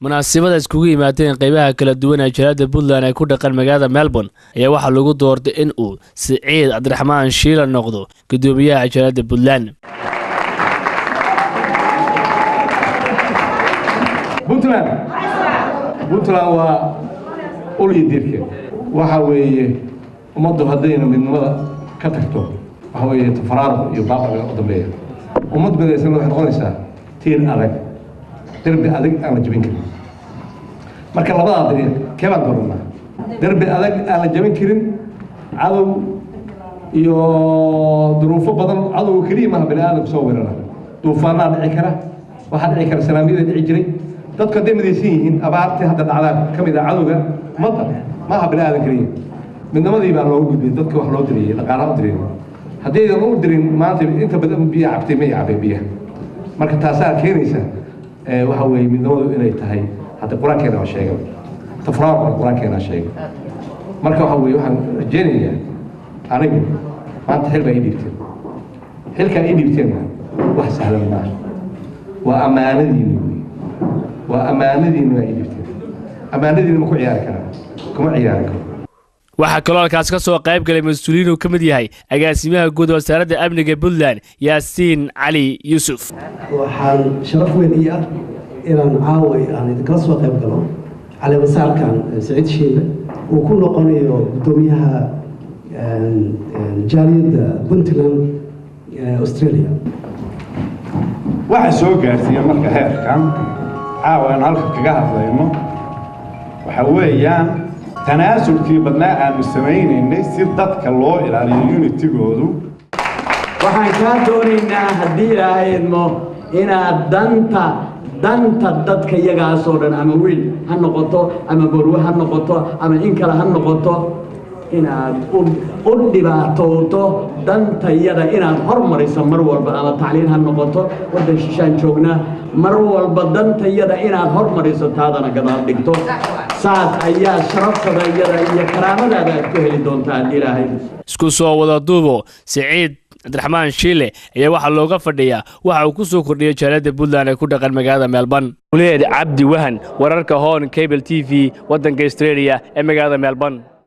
munaasabada iskugu yimaadeen qaybaha kala duwan ee jaaliyadda Puntland ay ku dhaqan magaalada Melbourne ayaa waxa lagu doortay in uu Saciid Cabdiraxmaan Shiila noqdo gudoomiyaha jaaliyadda Puntland. Puntland waa ulii dirka waxa weeye ummaddu hadayna midnimada ka tagto waxa weeye tafaraarud iyo baaqi u dambeeya ummad badaysan waxay noqonaysaa tiin adag دربي أدق أنا جبين كريم. مركز لبضع دريق كيف أقولنا؟ دربي أدق أنا جبين كريم عدو يو ظروفه بدل عدو كريم ما بني آدم صورنا. طوفان عكرة واحد عكرة سلامية عجري. تذكر دم ديسين أبعت هذا العذاب كم إذا عدو مطر ما بني آدم كريم. من ما ذي بقى لو جد تذكر وحلو دري لقارب دري. هذي لو دري ما أنت بدأ بيع عبتي عبي بيع. مركز تاسع كيريسة. waxa weey midnimadu inay tahay hada quraankeena oo sheegay tafraaq quraankeena sheegay marka waxa weey waxaan rajeenayaa anigu maanta xilba ay dhigteen xilka ay dhigteen wax sahlan ma waa amaanadiin ay dhigteen amaanadiin ma ku ciyaari karaan kuma ciyaari karo waxa kale oo halkaas ka soo qayb galay mas'uuliyiin oo kamid yahay agaasimaha guud wasaaradda amniga Puntland Yaasiin Cali Yuusuf waxaan sharaf weyn ah inaan caaway aan idinka soo qayb galo cali wasaarkan Saciid Shiile oo ku noqonayo gudoomiyaha jaaliyadda Puntland Australia waxa soo gaarsiiyay marka heerkan caawaan halka kaga hadlayno waxa weeyaan tanaasulkii badnaa aan sameeynay si dadka loo ilaaliyo unity-goodu waxaan ka doonaynaa haddii ilaahayno inaad danta dadka iyagaas oo dhan ama wiil ha noqoto ama borwa ha noqoto ama in kale ha noqoto inaad u dhibaatooto danta iyada inaad hormariso mar walba ama tacliin ha noqoto wadan shishaan joognaa mar walba danta iyada inaad hormariso taadana gadaal dhigto saas ayaa sharaftada iyada iyo karaamadaada aad ku heli doontaa ilaahay isku soo wada duubo Saciid Cabdiraxmaan Shiile ayaa waxa looga fadhiyaa waxa uu ku soo kordhiyay jaaliyadda Puntland ee ku dhaqan magaalada Melbourne Cabdi Wahan wararka Hoon Cable TV wadanka Australia ee magaalada Melbourne